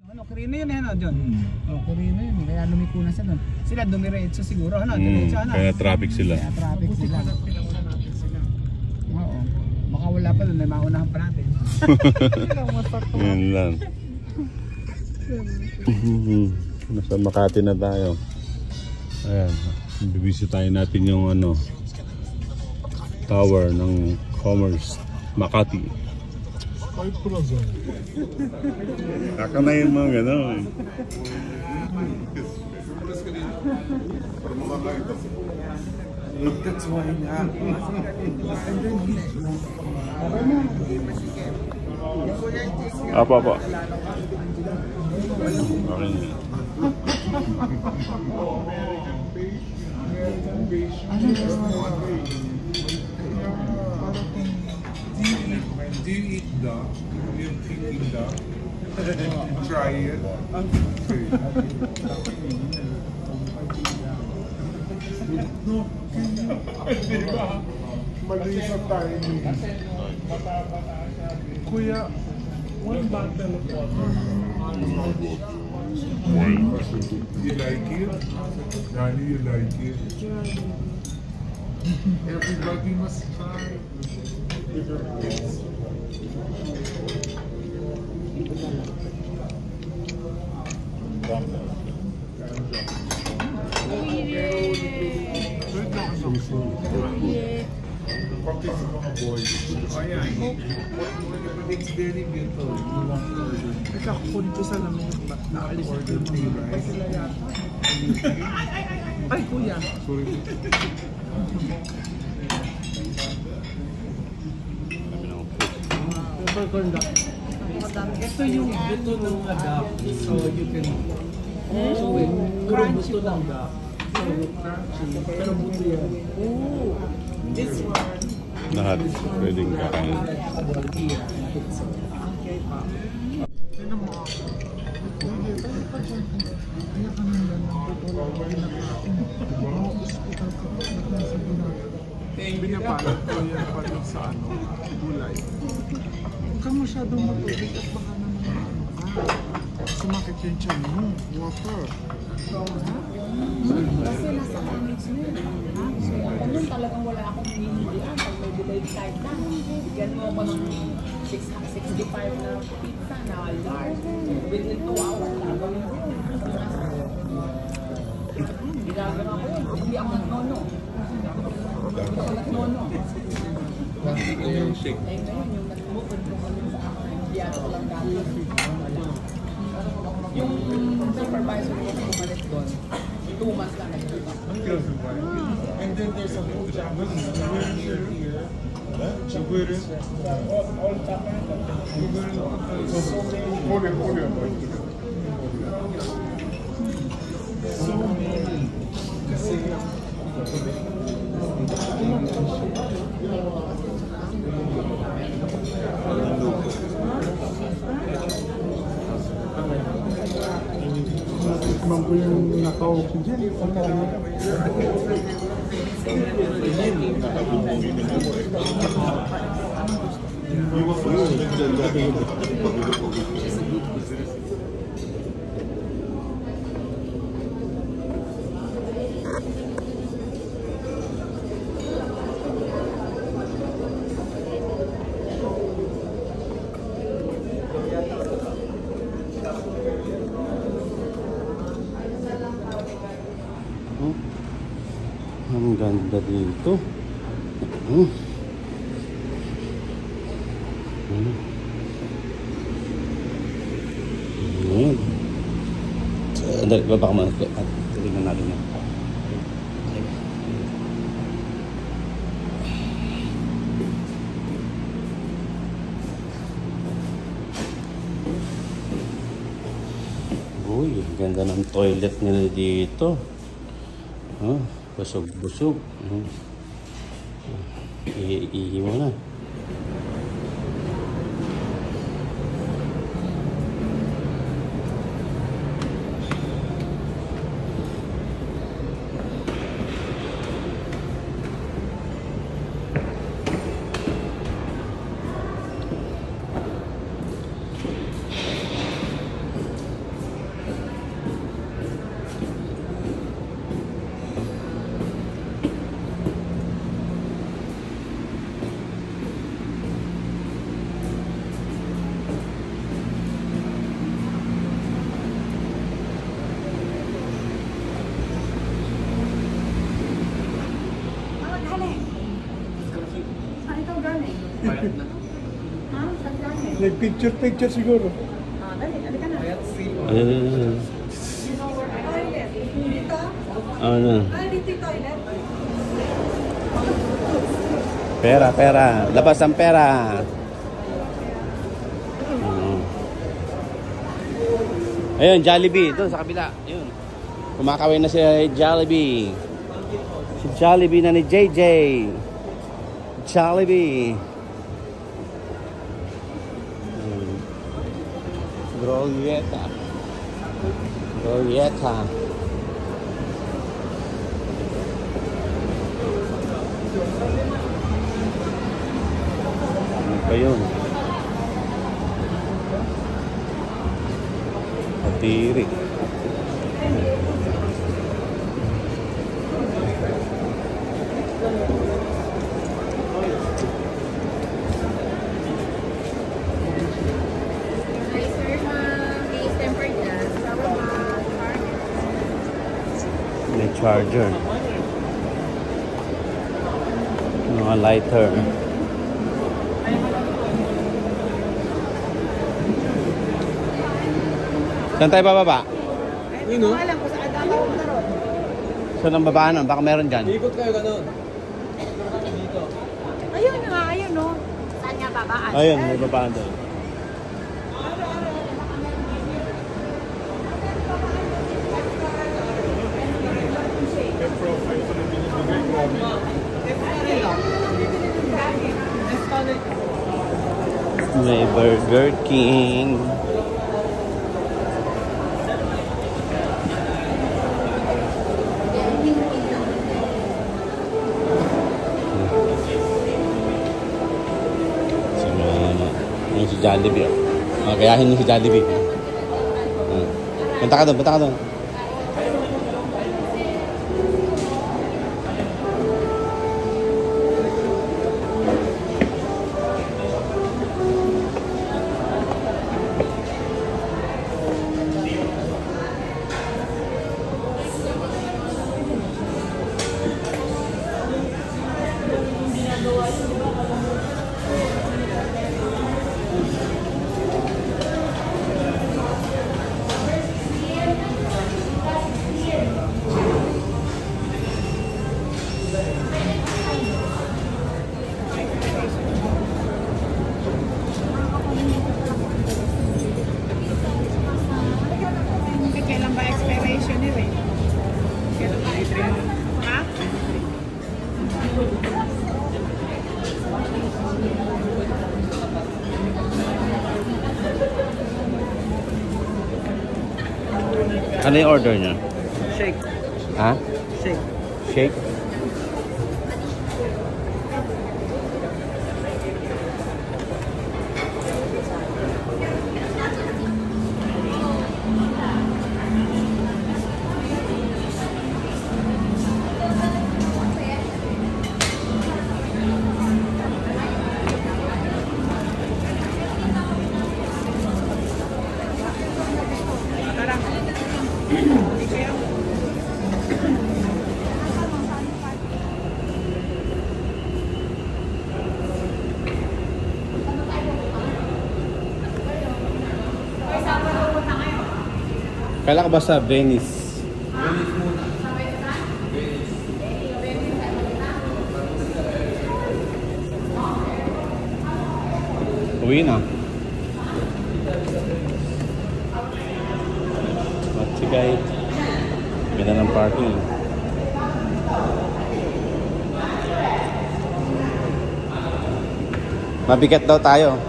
Ano, Kirino yun eh, ano, John? Oh, Kirino yun. Kaya lumiko na siya doon. Sila dumiretso siguro, ano? Diretso, ano? Kaya traffic sila. Kaya traffic sila. Pinakuna natin sila. Oo. Baka wala pa doon, may maunahan pa natin. Yan lang. Nasa Makati na tayo. Ayan. Bibisitahin natin yung ano, tower ng Commerce Makati. Kaka na yung mga gano'n. That's why na. Apa. Okay. Do you eat duck? You're thinking duck? Try it. No, mali sa timing. Kuya, one bottle of water. You like it? Danny, you like it? Everybody must try. It's very beautiful. Nagkakakulit ko sa lamin. Naalis ko yung mga sila yata. Ay, kuya. Sorry. Ito yung buto ng duck. So you can chew it. Puro buto ng duck. So crunchy. Pero buto yan. Oh, this one. Lahat pwedeng kakain. Okay pa. Binapalat ko yan pa rin sa ano, gulay. Huwag ka masyadong matubig at baka naman sumakit yung tiyan mo. Water. Kasi nasa comics mo yun. So, ganun talagang wala akong hinihilian. Pag may delayed flight na, bigyan mo ako ng 65 na pizza na large. Within 2 hours, labang yun. Ginagawa ko yun. Hindi ako nagnono. Hindi ako nagnono. Eh ngayon, yung nag-move ko kami sa akin, hindi ako lang dati. Yung supervisor ko na umalit doon, 2 months lang nag-give up. And then there's a whole Japanese here. So many. Kasi mampu yung naka-oxygen. Ang ganda dito. Dali, baba ka muna. Tingnan natin yan. Uy, ganda ng toilet nila dito. Busog-busog. Ihi mo na. Nag-picture siguro. Dali, ka na. Ayun. Ano? Pera. Labas ang pera. Ayun, Jollibee. Doon sa kabila. Ayun. Kumakawin na si Jollibee. Si Jollibee na ni JJ. Jollibee. Glorieta. Ano pa yun? Patiri. May charger. Mga lighter. Saan tayo bababa? Yun, no? Alam ko saan daw ako naroon. Saan ang babaan? Baka meron dyan. Ikot kayo ganun. Dito. Ayun nga, ayun no. Saan nga babaan? Ayun, may babaan doon. May Burger King. Yung si Jollibee. Gayahin niyo si Jollibee. Punta ka doon. Kailan ba expiration nila eh? Kailan ba i-train? Ha? Ano yung order niya? Shake. Ha? Shake. Shake? Kala ka ba sa Venice? Venice muna. Uwi na. Matsigay. Ganda ng parking. Mabigat daw tayo.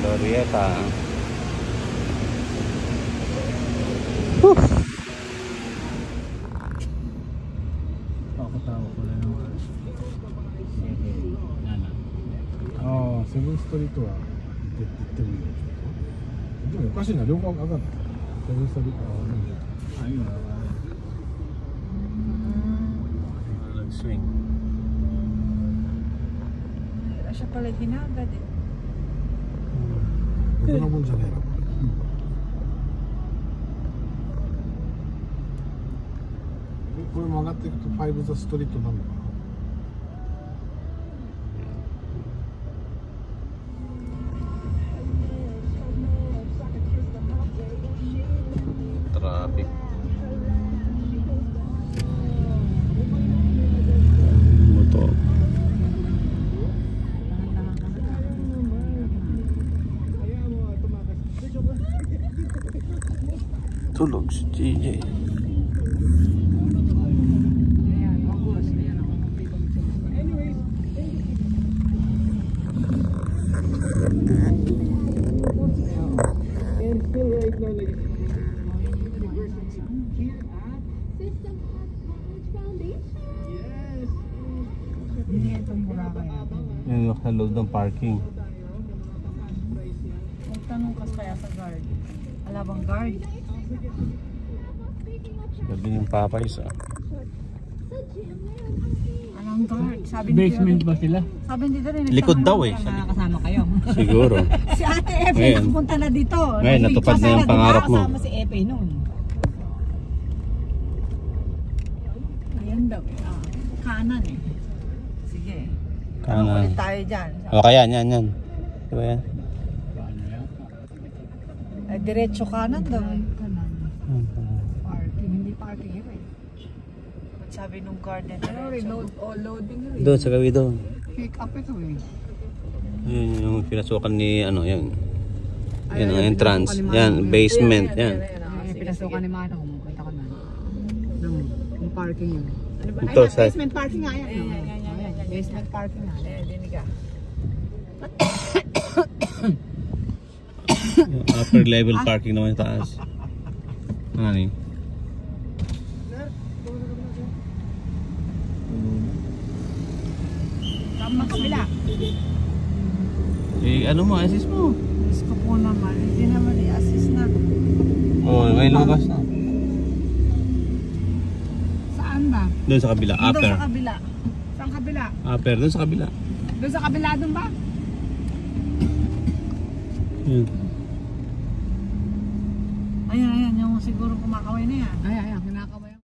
Glorieta. Pakatawa ko lang naman. Cebu Street to ah. Ito. Kasi nalungkog agad. Cebu Street ayun na. Nag-swing. Siya pala ginagad eh. Ito na muna Janeiro.これ曲がっていくとファイブザストリートなのかな。Traffic. Motor. Tulog si TJ. Ayan, August. Ayan ako. Hindi itong Boracay. Yung sa loob ng parking. Magtanong ka kaya sa guard. Wala bang guard? Gabi yung Popeyes ah. Anong guard? Sabi ni Basement ba sila? Sabi nito rin. Likod daw eh. Kasama kayo. Siguro. Si Ate Efe Ngayon. nakapunta na dito. Ngayon, natupad na yung pangarap mo. Kasama si Epe noon. Ayan daw eh. Kanan eh. Sige. Kanan. Ulit tayo dyan. O kaya, yan. Diba yan? Eh, diretso kanan daw. Kanan. Parking. Hindi parking yun eh. Ba't sabi nung garden diretso? Loading yun eh. Doon, sa gabi doon. Pick up ito eh. Yun yung pinasukan ni ano, yun. Yan ang entrance. Yan, basement. Yan. Pinasukan ni Mano. Kumakita ka na. Yung parking yun. Ito sa Basement parking nga yan. Basement parking nga. Dinig ka. yung upper level parking naman yung taas. Ano yun? Tama kabila. Eh, ano mo, assist mo. Diyos ko po naman. Hindi naman i-assist na. Oo, may lumabas na. Saan ba? Doon sa kabila, Doon upper. sa kabila. Saan kabila? Upper, doon sa kabila. Doon sa kabila doon ba? Yun. Ayan, yung siguro kumakaway na yan. Ay, kinakaway